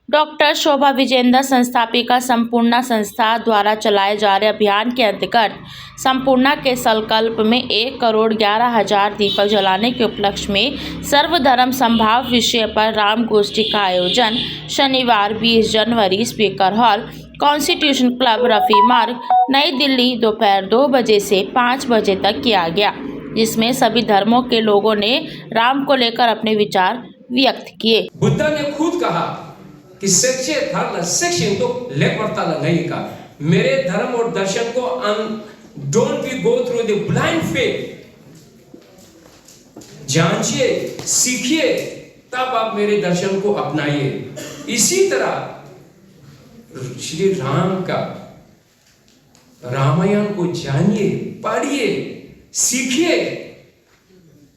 Doctor शोभा विजेंद्र संस्थापिका संपूर्णा संस्था द्वारा चलाए जा रहे अभियान के अंतर्गत संपूर्णा के संकल्प में 1,11,000 दीपक जलाने के उपलक्ष्य में सर्वधर्म संभाव विषय पर राम गोष्ठी का आयोजन शनिवार 20 जनवरी speaker hall, constitution club, Rafi Marg, New Delhi दोपहर 2 बजे से 5 बजे तक किया गया, जिसमें सभी धर्मों के लोगों ने राम को लेकर अपने विचार व्यक्त किए। बुद्ध ने खुद कहा कि सच्चे धर्म शिक्षण तो लेपरता नहीं का मेरे धर्म और दर्शन को don't be go through the blind faith, जांचिए, सीखिए, तब आप मेरे दर्शन को अपनाइए। इसी तरह श्री राम का रामायण को जानिए, पढ़िए, सीखिए।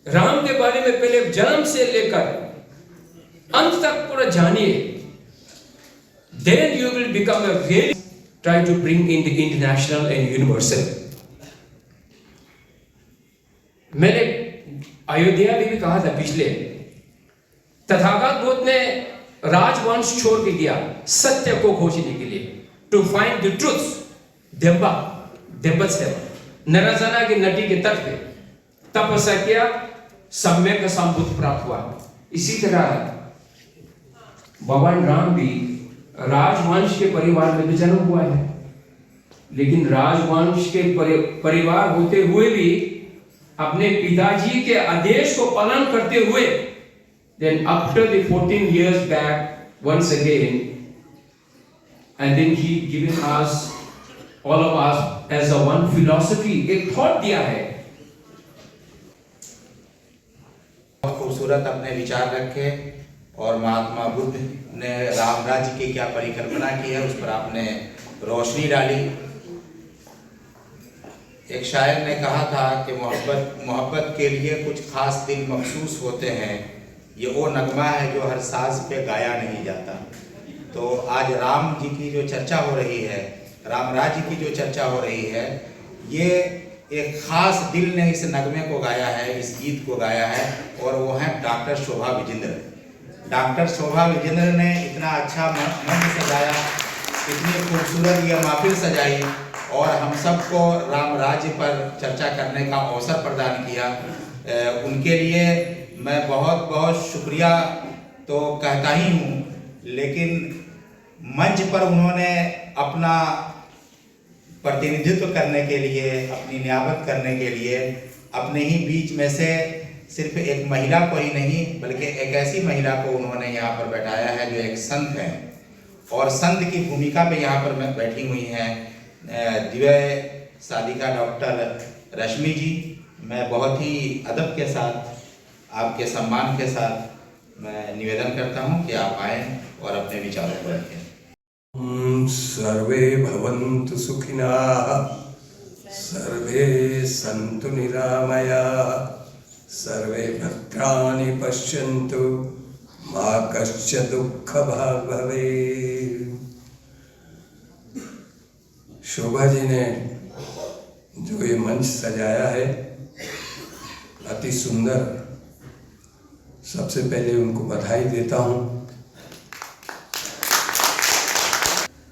राम के बारे में पहले जन्म से लेकर अंत तक पूरा जानिए। Then you will become a really try to bring in the international and universal. मैंने अयोध्या में भी कहा था पिछले, तथागत बुद्ध ने राजवंश छोड़ के गया सत्य को खोजने के लिए, टू फाइंड द ट्रूथ। नरसना के नदी के तट पे तपस्या किया, सम्यक संबुद्ध प्राप्त हुआ। इसी तरह भगवान राम भी राजवंश के परिवार में भी जन्म हुआ है, लेकिन राजवंश के परिवार होते हुए भी अपने पिताजी के आदेश को पालन करते हुए, then after the 14 years back once again, and then he given us all of us as a one philosophy, एक थॉट दिया है। बहुत खूबसूरत अपने विचार रखे और महात्मा बुद्ध ने राम राज्य की क्या परिकल्पना की है उस पर आपने रोशनी डाली। एक शायर ने कहा था कि मोहब्बत के लिए कुछ खास दिल मखसूस होते हैं, ये वो नगमा है जो हर साज पे गाया नहीं जाता। तो आज राम जी की जो चर्चा हो रही है, राम राज्य की जो चर्चा हो रही है, ये एक खास दिल ने इस नगमे को गाया है, इस गीत को गाया है, और वो है डॉक्टर शोभा विजेंद्र। डॉक्टर शोभा विजेंद्र ने इतना अच्छा मंच सजाया, इतनी खूबसूरत ये महफिल सजाई और हम सबको राम राज्य पर चर्चा करने का अवसर प्रदान किया। उनके लिए मैं बहुत बहुत शुक्रिया तो कहता ही हूँ, लेकिन मंच पर उन्होंने अपना प्रतिनिधित्व करने के लिए, अपनी नियामत करने के लिए अपने ही बीच में से सिर्फ एक महिला को ही नहीं बल्कि एक ऐसी महिला को उन्होंने यहाँ पर बैठाया है जो एक संत है, और संत की भूमिका पे यहाँ पर बैठी हुई हैं दिव्य साधिका डॉक्टर रश्मि जी। मैं बहुत ही अदब के साथ, आपके सम्मान के साथ मैं निवेदन करता हूँ कि आप आएँ और अपने विचारों को रखें। सर्वे भवन्तु सुखिनः, सर्वे सन्तु निरामयाः, सर्वे भद्राणि पश्यन्तु, मा कश्चित् दुःखभाग् भवेत्। शोभा जी ने जो ये मंच सजाया है अति सुंदर, सबसे पहले उनको बधाई देता हूँ।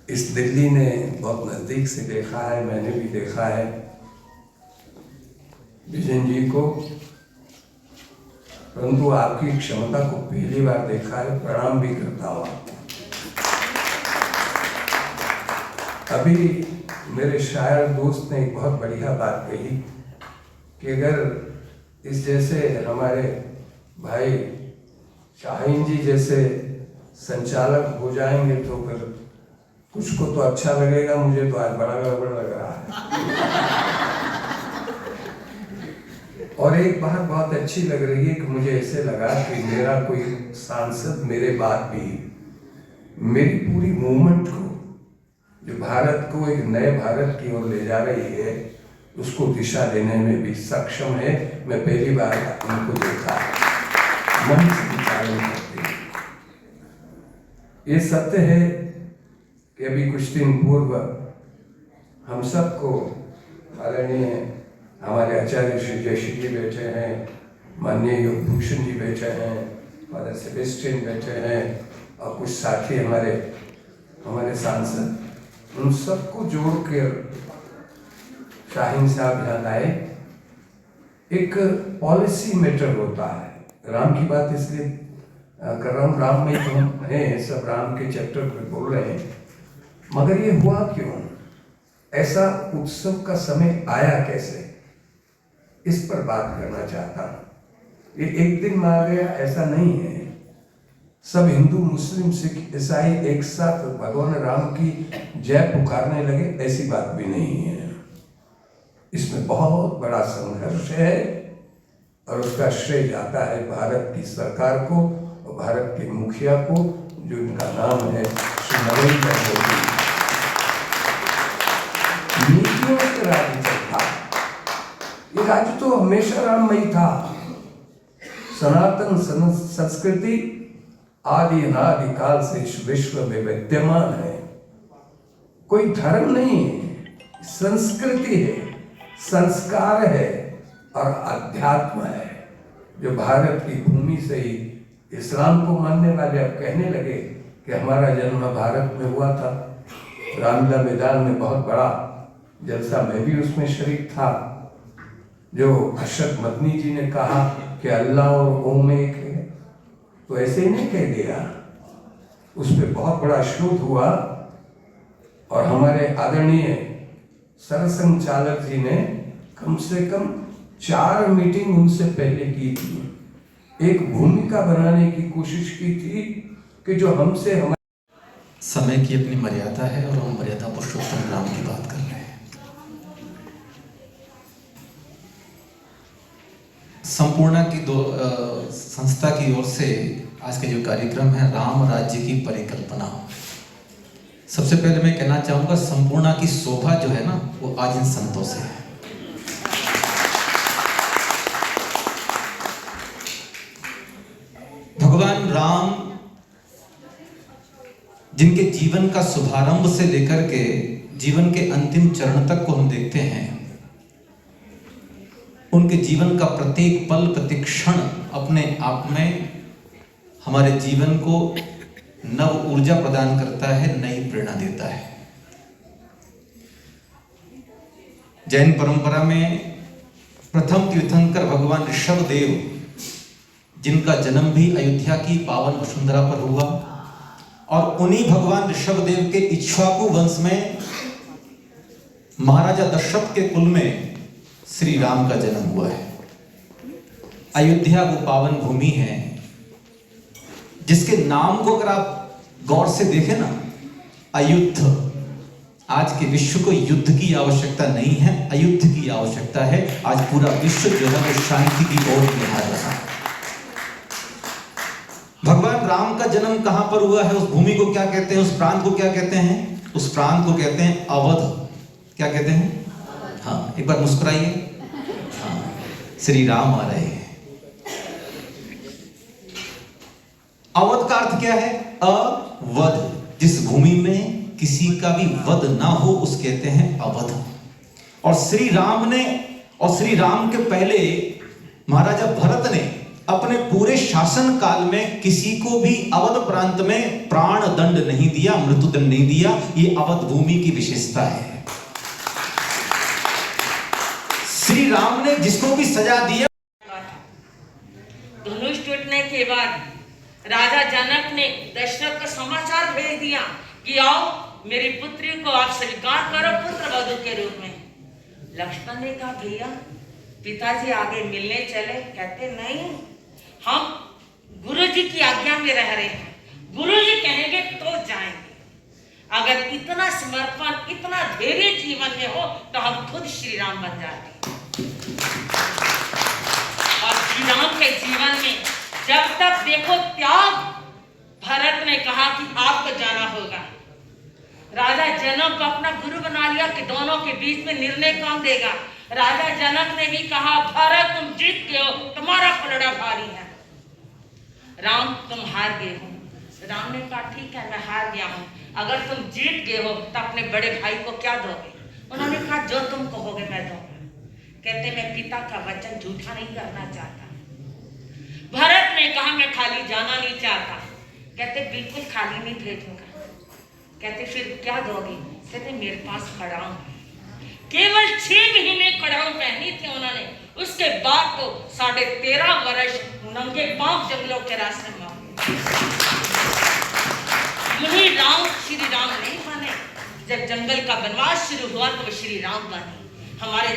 इस दिल्ली ने बहुत नज़दीक से देखा है, मैंने भी देखा है विजन जी को, परंतु आपकी क्षमता को पहली बार देखा है। प्रणाम भी करता हूँ आपको। अभी मेरे शायर दोस्त ने एक बहुत बढ़िया बात कही कि अगर इस जैसे हमारे भाई शाहीन जी जैसे संचालक हो जाएंगे तो फिर कुछ को तो अच्छा लगेगा, मुझे तो आज बड़ा गड़बड़ लग रहा है। और एक बात बहुत अच्छी लग रही है कि मुझे ऐसे लगा कि मेरा कोई सांसद मेरे बाद भी मेरी पूरी मूवमेंट को, जो भारत को एक नए भारत की ओर ले जा रही है, उसको दिशा देने में भी सक्षम है। मैं पहली बार उनको देखा मन से विचारण करते हैं। ये सत्य है कि अभी कुछ दिन पूर्व हम सबको आदरणीय हमारे आचार्य श्री जयश्री जी बैठे हैं, माननीय योग भूषण जी बैठे हैं, फादर सेबेस्टियन बैठे हैं, और कुछ साथी हमारे सांसद, उन सबको जोड़ कर शाहीन साहब यहाँ लाए। एक पॉलिसी मैटर होता है। राम की बात इसलिए कर रहा हूँ, राम में तो हम हैं, सब राम के चैप्टर पे बोल रहे हैं, मगर ये हुआ क्यों? ऐसा उत्सव का समय आया कैसे? इस पर बात करना चाहता हूँ। ये एक दिन में आ गया ऐसा नहीं है। सब हिंदू, मुस्लिम, सिख, ईसाई एक साथ भगवान राम की जय पुकारने लगे, ऐसी बात भी नहीं है। इसमें बहुत बड़ा संघर्ष है और उसका श्रेय जाता है भारत की सरकार को और भारत के मुखिया को, जो इनका नाम है श्री नरेंद्र मोदी। नीतियों से राज्य चलता, ये राज्य तो हमेशा राममय था। सनातन संस्कृति आदि अनादि काल से इस विश्व में विद्यमान है। कोई धर्म नहीं है, संस्कृति है, संस्कार है और अध्यात्म है, जो भारत की भूमि से ही इस्लाम को मानने वाले अब कहने लगे कि हमारा जन्म भारत में हुआ था। रामलीला मैदान में बहुत बड़ा जलसा, मैं भी उसमें शरीक था। जो अशरफ मदनी जी ने कहा कि अल्लाह और ओम एक है, तो ऐसे ही नहीं कह दिया, उस पर बहुत बड़ा शोध हुआ और हमारे आदरणीय सरसंघचालक जी ने कम से कम 4 मीटिंग उनसे पहले की थी। एक भूमिका बनाने की कोशिश की थी कि जो हमसे हमारे समय की अपनी मर्यादा है और हम मर्यादा पुरुषोत्तम राम की बात कर रहे हैं। संपूर्णा की संस्था की ओर से आज का जो कार्यक्रम है राम राज्य की परिकल्पना, सबसे पहले मैं कहना चाहूंगा संपूर्णा की शोभा जो है ना वो आज इन संतों से है। भगवान राम जिनके जीवन का शुभारंभ से लेकर के जीवन के अंतिम चरण तक को हम देखते हैं, उनके जीवन का प्रत्येक पल प्रत्येक क्षण अपने आप में हमारे जीवन को नव ऊर्जा प्रदान करता है, नई प्रेरणा देता है। जैन परंपरा में प्रथम तीर्थंकर भगवान ऋषभ देव, जिनका जन्म भी अयोध्या की पावन वसुंधरा पर हुआ, और उन्हीं भगवान ऋषभ देव के इक्ष्वाकु वंश में महाराजा दशरथ के कुल में श्री राम का जन्म हुआ है। अयोध्या वो पावन भूमि है जिसके नाम को अगर आप गौर से देखें ना, अयुद्ध, आज के विश्व को युद्ध की आवश्यकता नहीं है, अयुद्ध की आवश्यकता है। आज पूरा विश्व जो है वो शांति की ओर निहार रहा है। भगवान राम का जन्म कहां पर हुआ है, उस भूमि को क्या कहते हैं, उस प्रांत को क्या कहते हैं? उस प्रांत को कहते हैं अवध। क्या कहते हैं? हाँ, एक बार मुस्कुराइए। हाँ, श्री राम आ रहे हैं। अवध का अर्थ क्या है? अवध, जिस भूमि में किसी का भी वध ना हो उस कहते हैं अवध। और श्री राम के पहले महाराजा भरत ने अपने पूरे शासन काल में किसी को भी अवध प्रांत में प्राण दंड नहीं दिया, मृत्यु दंड नहीं दिया। ये अवध भूमि की विशेषता है। श्री राम ने जिसको भी सजा दिया, धनुष टूटने के बाद राजा जनक ने दशरथ को समाचार भेज दिया कि आओ मेरी पुत्री को आप स्वीकार करो पुत्र वधू के रूप में। लक्ष्मण ने कहा भैया पिताजी आगे मिलने चले, कहते नहीं, हम गुरुजी की आज्ञा में रह रहे हैं, गुरुजी कहेंगे तो जाएंगे। अगर इतना समर्पण इतना धैर्य जीवन में हो तो हम खुद श्री राम बन जाते। और श्री राम के जीवन में जब तक देखो त्याग, भरत ने कहा कि आपको जाना होगा। राजा जनक को अपना गुरु बना लिया कि दोनों के बीच में निर्णय कौन देगा। राजा जनक ने भी कहा भरत तुम जीत गए हो, तुम्हारा पलड़ा भारी है। राम तुम हार गए हो। राम ने कहा ठीक है मैं हार गया हूँ, अगर तुम जीत गए हो तो अपने बड़े भाई को क्या दोगे? उन्होंने कहा जो तुम कहोगे मैं दूंगा। कहते मैं पिता का वचन झूठा नहीं करना चाहता। भरत ने कहा मैं खाली जाना नहीं चाहता, कहते बिल्कुल खाली नहीं भेजूंगा। कहते फिर क्या दोगे? कहते मेरे पास खड़ाऊं। केवल 6 महीने खड़ाऊं पहनी थी उन्होंने, उसके बाद तो 13.5 वर्ष नंगे पांव जंगलों के रास्ते में यही राम श्री राम नहीं बने। जब जंगल का वनवास शुरू हुआ तो श्री राम बने हमारे।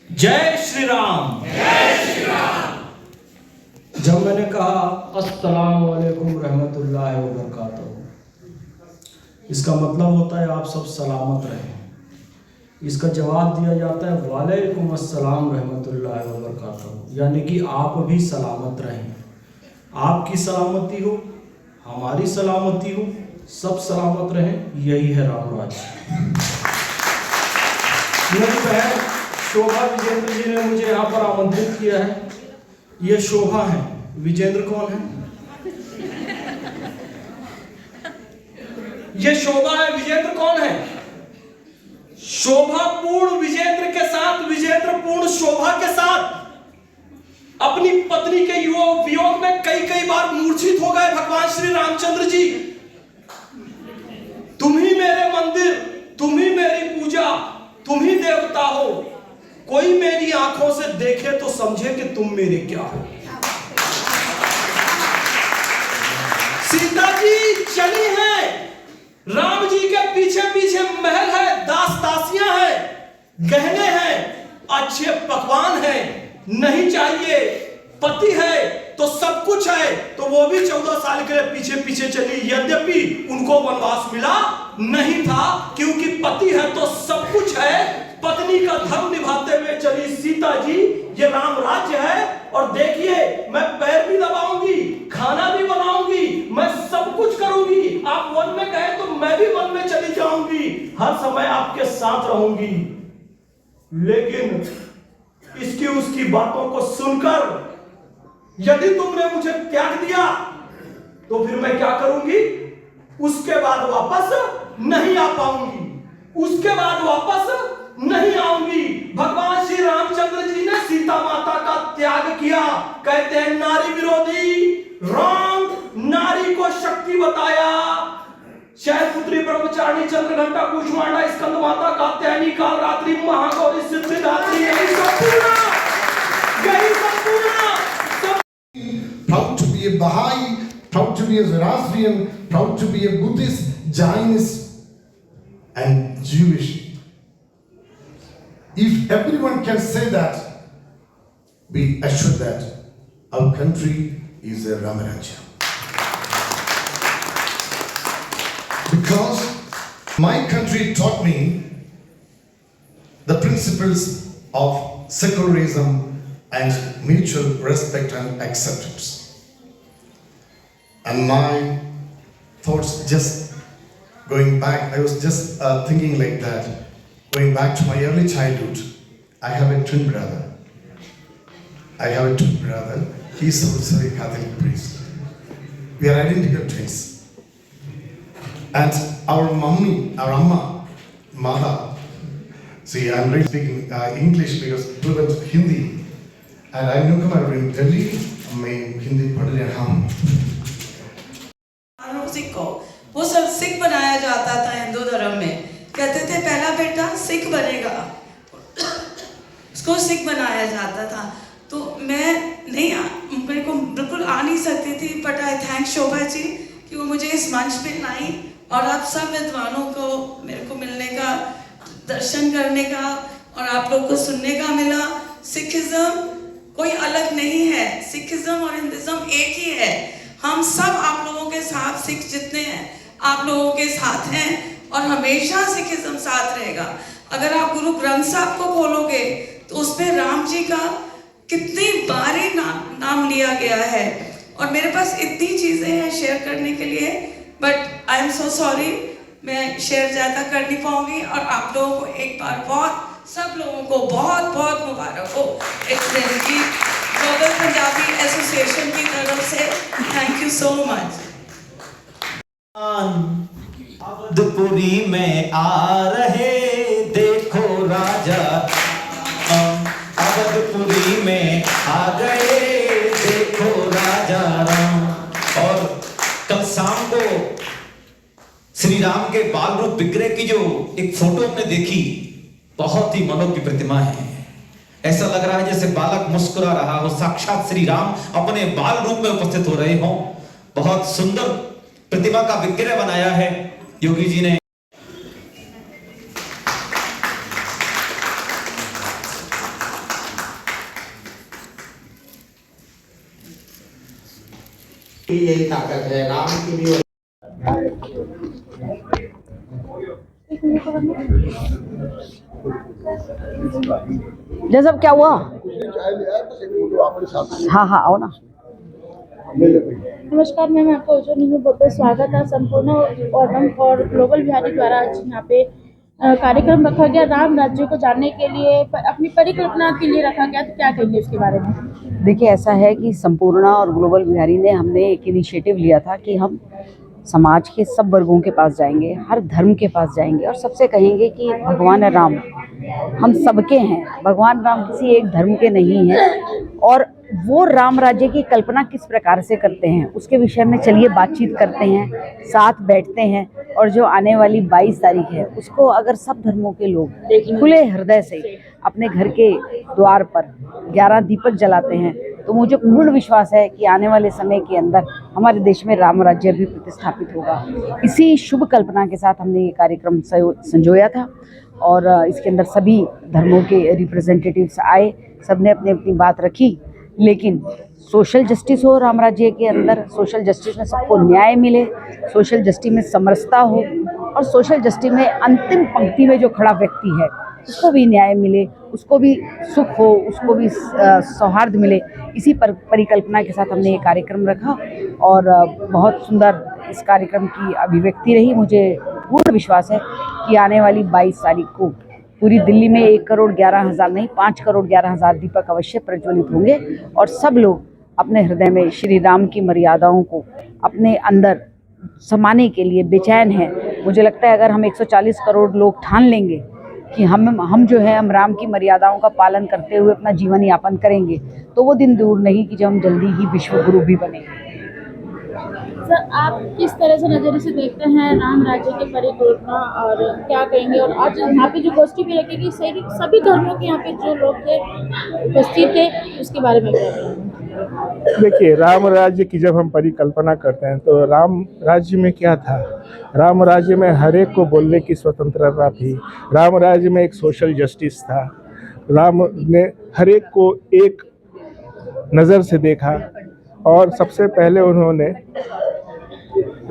जय श्री राम। जय श्री राम। जब मैंने कहा अस्सलाम वालेकुम रहमतुल्लाहि व बरकातहू, इसका मतलब होता है आप सब सलामत रहें। इसका जवाब दिया जाता है वालेकुम अस्सलाम रहमतुल्लाहि व बरकातहू, यानी कि आप भी सलामत रहें। आपकी सलामती हो, हमारी सलामती हो, सब सलामत रहें, यही है राम राज्य। मेरी बहन शोभा विजेंद्र जी ने मुझे यहाँ पर आमंत्रित किया है। ये शोभा है, विजेंद्र कौन है? ये शोभा है, विजेंद्र कौन है? शोभा पूर्ण विजेंद्र के साथ, विजेंद्र पूर्ण शोभा के साथ अपनी पत्नी के वियोग में कई बार मूर्छित हो गए भगवान श्री रामचंद्र जी। तुम ही मेरे मंदिर, तुम ही मेरी पूजा, तुम ही देवता हो। कोई मेरी आंखों से देखे तो समझे कि तुम मेरे क्या हो। सीता जी चली हैं, राम जी के पीछे पीछे महल है, दास दासियां हैं, गहने हैं, अच्छे पकवान हैं, नहीं चाहिए, पति है तो सब कुछ है, तो वो भी 14 साल के लिए पीछे पीछे चली। यद्यपि उनको वनवास मिला नहीं था, क्योंकि पति है तो सब कुछ है, पत्नी का धर्म निभाते हुए चली सीता जी। ये राम राज्य है, और देखिए मैं पैर भी दबाऊंगी, खाना भी बनाऊंगी, मैं सब कुछ करूंगी। आप वन में गए तो मैं भी वन में चली जाऊंगी, हर समय आपके साथ रहूंगी। लेकिन इसकी उसकी बातों को सुनकर यदि तुमने मुझे त्याग दिया तो फिर मैं क्या करूंगी? उसके बाद वापस नहीं आ पाऊंगी, उसके बाद वापस नहीं आऊंगी। भगवान श्री रामचंद्र जी ने सीता माता का त्याग किया। कहते हैं नारी विरोधी राम नारी को शक्ति बताया। शैलपुत्री ब्रह्मचारिणी चंद्रघंटा कुष्मांडा स्कंद माता कात्यायनी काल रात्रि महागौरी सिद्धिदात्री, यही संपूर्ण। Proud to be a Baha'i, proud to be a Zoroastrian, proud to be a Buddhist, Jainist and Jewish. If everyone can say that, be assured that our country is a Ramarajya. Because my country taught me the principles of secularism and mutual respect and acceptance. And my thoughts just going back, I was just thinking like that, going back to my early childhood. I have a twin brother. He is also a Catholic priest. We are identical twins. And our Amma, Mother, see, I'm really speaking English because fluent Hindi. And I'm newcomer in Delhi. मैं हिंदी पढ़ रहा हूँ। सिख को वो सब सिख बनाया जाता था हिंदू धर्म में। कहते थे पहला बेटा सिख बनेगा, उसको सिख बनाया जाता था। तो मैं नहीं, मेरे को बिल्कुल आ नहीं सकती थी, but I thank Shobha ji कि वो मुझे इस मंच पे लाई और आप सब विद्वानों को मेरे को मिलने का, दर्शन करने का और आप लोग को सुनने का मिला। सिखिज्म कोई अलग नहीं है, सिखिज्म और हिंदुइज्म एक ही है। हम सब आप लोगों के साथ, सिख जितने हैं आप लोगों के साथ हैं और हमेशा सिखिज्म साथ रहेगा। अगर आप गुरु ग्रंथ साहब को खोलोगे तो उसमें राम जी का कितनी बारी नाम लिया गया है और मेरे पास इतनी चीज़ें हैं शेयर करने के लिए, but I am so sorry, मैं शेयर ज़्यादा कर नहीं पाऊंगी। और आप लोगों को एक बार बहुत, सब लोगों को बहुत बहुत मुबारक हो इस दिन की, ग्लोबल पंजाबी एसोसिएशन की तरफ से। Thank you so much. Awadhpuri में आ रहे देखो राजा, अवधपुरी में आ गए देखो राजा राम। और कल शाम को श्री राम के बाल रूप विग्रह की जो एक फोटो हमने देखी, बहुत ही मनोज्ञ प्रतिमा है। ऐसा लग रहा है जैसे बालक मुस्कुरा रहा हो, साक्षात श्री राम अपने बाल रूप में उपस्थित हो रहे हो। बहुत सुंदर प्रतिमा का विग्रह बनाया है योगी जी ने। यही ताकत है राम की भी। जैसा क्या हुआ? हाँ हाँ आओ ना। नमस्कार मैम, आपका उज्जवल न्यूज़ में बहुत बहुत स्वागत है। संपूर्ण ओणम और ग्लोबल बिहारी द्वारा आज यहाँ पे कार्यक्रम रखा गया राम राज्य को जानने के लिए, अपनी परिकल्पना के लिए रखा गया, तो क्या कहेंगे उसके बारे में? देखिए, ऐसा है कि संपूर्णा और ग्लोबल बिहारी ने हमने एक इनिशिएटिव लिया था कि हम समाज के सब वर्गों के पास जाएंगे, हर धर्म के पास जाएंगे और सबसे कहेंगे कि भगवान राम हम सबके हैं, भगवान राम किसी एक धर्म के नहीं हैं और वो राम राज्य की कल्पना किस प्रकार से करते हैं उसके विषय में चलिए बातचीत करते हैं, साथ बैठते हैं। और जो आने वाली 22 तारीख है उसको अगर सब धर्मों के लोग खुले हृदय से अपने घर के द्वार पर 11 दीपक जलाते हैं तो मुझे पूर्ण विश्वास है कि आने वाले समय के अंदर हमारे देश में राम राज्य भी प्रतिस्थापित होगा। इसी शुभ कल्पना के साथ हमने ये कार्यक्रम संजोया था और इसके अंदर सभी धर्मों के रिप्रेजेंटेटिव्स आए, सबने अपनी अपनी बात रखी। लेकिन सोशल जस्टिस हो राम राज्य के अंदर, सोशल जस्टिस में सबको न्याय मिले, सोशल जस्टिस में समरसता हो और सोशल जस्टिस में अंतिम पंक्ति में जो खड़ा व्यक्ति है उसको भी न्याय मिले, उसको भी सुख हो, उसको भी सौहार्द मिले। इसी परिकल्पना के साथ हमने ये कार्यक्रम रखा और बहुत सुंदर इस कार्यक्रम की अभिव्यक्ति रही। मुझे पूर्ण विश्वास है कि आने वाली 22 तारीख को पूरी दिल्ली में 1,11,000 नहीं 5,11,000 दीपक अवश्य प्रज्वलित होंगे और सब लोग अपने हृदय में श्री राम की मर्यादाओं को अपने अंदर समाने के लिए बेचैन हैं। मुझे लगता है अगर हम 140 करोड़ लोग ठान लेंगे कि हम जो है हम राम की मर्यादाओं का पालन करते हुए अपना जीवन यापन करेंगे तो वो दिन दूर नहीं कि जब हम जल्दी ही विश्व गुरु भी बनेंगे। सर, आप किस तरह से नज़रिए से देखते हैं राम राज्य की परिकल्पना और क्या कहेंगे? और आज यहाँ पे जो गोष्ठी भी रखेगी सभी धर्मों के यहाँ पे जो लोग थे उपस्थित थे, उसके बारे में क्या कहेंगे? देखिए, राम राज्य की जब हम परिकल्पना करते हैं तो राम राज्य में क्या था? राम राज्य में हर एक को बोलने की स्वतंत्रता थी। राम राज्य में एक सोशल जस्टिस था। राम ने हर एक को एक नज़र से देखा और सबसे पहले उन्होंने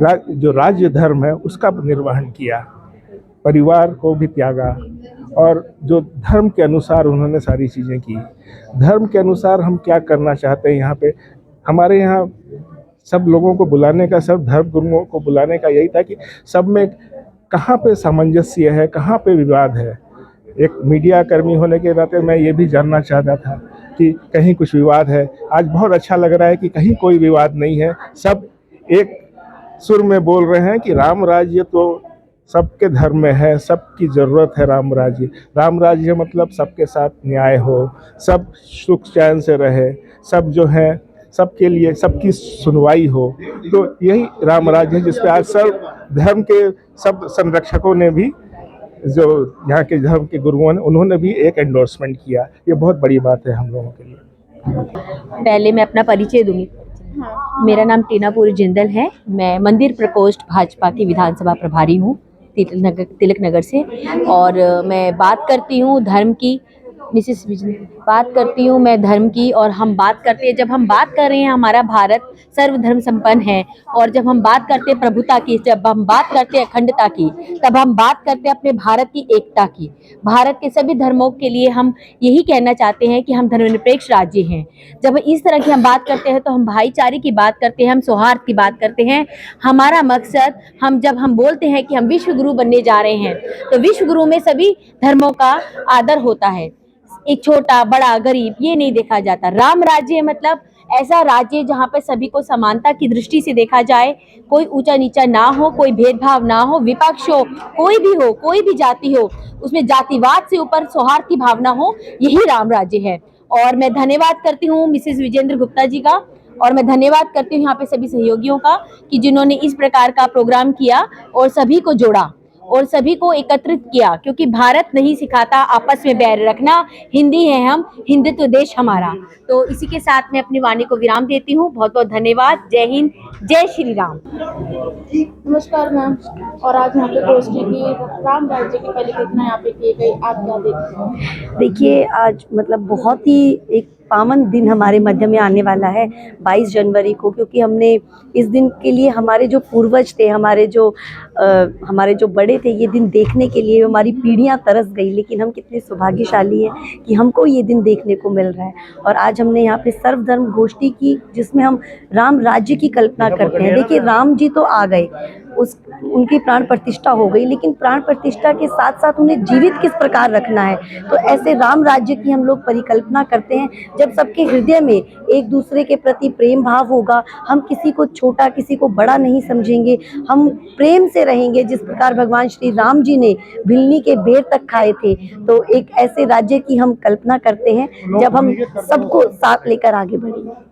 जो राज्य धर्म है उसका निर्वहन किया, परिवार को भी त्यागा और जो धर्म के अनुसार उन्होंने सारी चीज़ें की। धर्म के अनुसार हम क्या करना चाहते हैं यहाँ पे, हमारे यहाँ सब लोगों को बुलाने का, सब धर्म गुरुओं को बुलाने का यही था कि सब में कहाँ पे सामंजस्य है, कहाँ पे विवाद है। एक मीडिया कर्मी होने के नाते मैं ये भी जानना चाहता था कि कहीं कुछ विवाद है। आज बहुत अच्छा लग रहा है कि कहीं कोई विवाद नहीं है, सब एक सुर में बोल रहे हैं कि राम राज्य तो सबके धर्म में है, सबकी ज़रूरत है राम राज्य। राम राज्य मतलब सबके साथ न्याय हो, सब सुख चैन से रहे, सब जो है सबके लिए सबकी सुनवाई हो, तो यही राम राज्य है जिसपे आज सब धर्म के सब संरक्षकों ने भी, जो यहाँ के धर्म के गुरुओं ने, उन्होंने भी एक एंडोर्समेंट किया। ये बहुत बड़ी बात है हम लोगों के लिए। पहले मैं अपना परिचय दूंगी। मेरा नाम टीना पूरी जिंदल है। मैं मंदिर प्रकोष्ठ भाजपा की विधानसभा प्रभारी हूँ तिलक नगर से और मैं बात करती हूँ धर्म की, मिसेस बात करती हूँ मैं धर्म की। और हम बात करते हैं, जब हम बात कर रहे हैं हमारा भारत सर्वधर्म संपन्न है और जब हम बात करते हैं प्रभुता की, जब हम बात करते हैं अखंडता की, तब हम बात करते हैं अपने भारत की एकता की। भारत के सभी धर्मों के लिए हम यही कहना चाहते हैं कि हम धर्मनिरपेक्ष राज्य हैं। जब इस तरह की हम बात करते हैं तो हम भाईचारे की बात करते हैं, हम सौहार्द की बात करते हैं। हमारा मकसद, जब हम बोलते हैं कि हम विश्व गुरु बनने जा रहे हैं तो विश्व गुरु में सभी धर्मों का आदर होता है, एक छोटा बड़ा गरीब ये नहीं देखा जाता। राम राज्य मतलब ऐसा राज्य जहाँ पर सभी को समानता की दृष्टि से देखा जाए, कोई ऊंचा नीचा ना हो, कोई भेदभाव ना हो, विपक्ष हो, कोई भी जाति हो, उसमें जातिवाद से ऊपर सौहार्द की भावना हो, यही राम राज्य है। और मैं धन्यवाद करती हूँ मिसेस विजेंद्र गुप्ता जी का और मैं धन्यवाद करती हूँ यहाँ पे सभी सहयोगियों का कि जिन्होंने इस प्रकार का प्रोग्राम किया और सभी को जोड़ा और सभी को एकत्रित किया, क्योंकि भारत नहीं सिखाता आपस में बैर रखना, हिंदी है हम, हिंदुत्व देश हमारा। तो इसी के साथ मैं अपनी वाणी को विराम देती हूँ। बहुत बहुत धन्यवाद। जय हिंद, जय श्री राम। नमस्कार मैम, और आज यहाँ पे गोष्ठी की राम राज्य की परिकल्पना यहाँ पे की गई, आप क्या देखते हैं? देखिए, आज मतलब बहुत ही एक पावन दिन हमारे मध्य में आने वाला है 22 जनवरी को, क्योंकि हमने इस दिन के लिए हमारे जो पूर्वज थे, हमारे जो बड़े थे, ये दिन देखने के लिए हमारी पीढ़ियां तरस गई, लेकिन हम कितने सौभाग्यशाली हैं कि हमको ये दिन देखने को मिल रहा है। और आज हमने यहाँ पे सर्वधर्म गोष्ठी की, जिसमें हम राम राज्य की कल्पना करते हैं। देखिए, राम जी तो आ गए, उनकी प्राण प्रतिष्ठा हो गई, लेकिन प्राण प्रतिष्ठा के साथ साथ उन्हें जीवित किस प्रकार रखना है, तो ऐसे राम राज्य की हम लोग परिकल्पना करते हैं। जब सबके हृदय में एक दूसरे के प्रति प्रेम भाव होगा, हम किसी को छोटा किसी को बड़ा नहीं समझेंगे, हम प्रेम से रहेंगे, जिस प्रकार भगवान श्री राम जी ने भिलनी के बेर तक खाए थे। तो एक ऐसे राज्य की हम कल्पना करते हैं जब हम सबको साथ लेकर आगे बढ़ेंगे।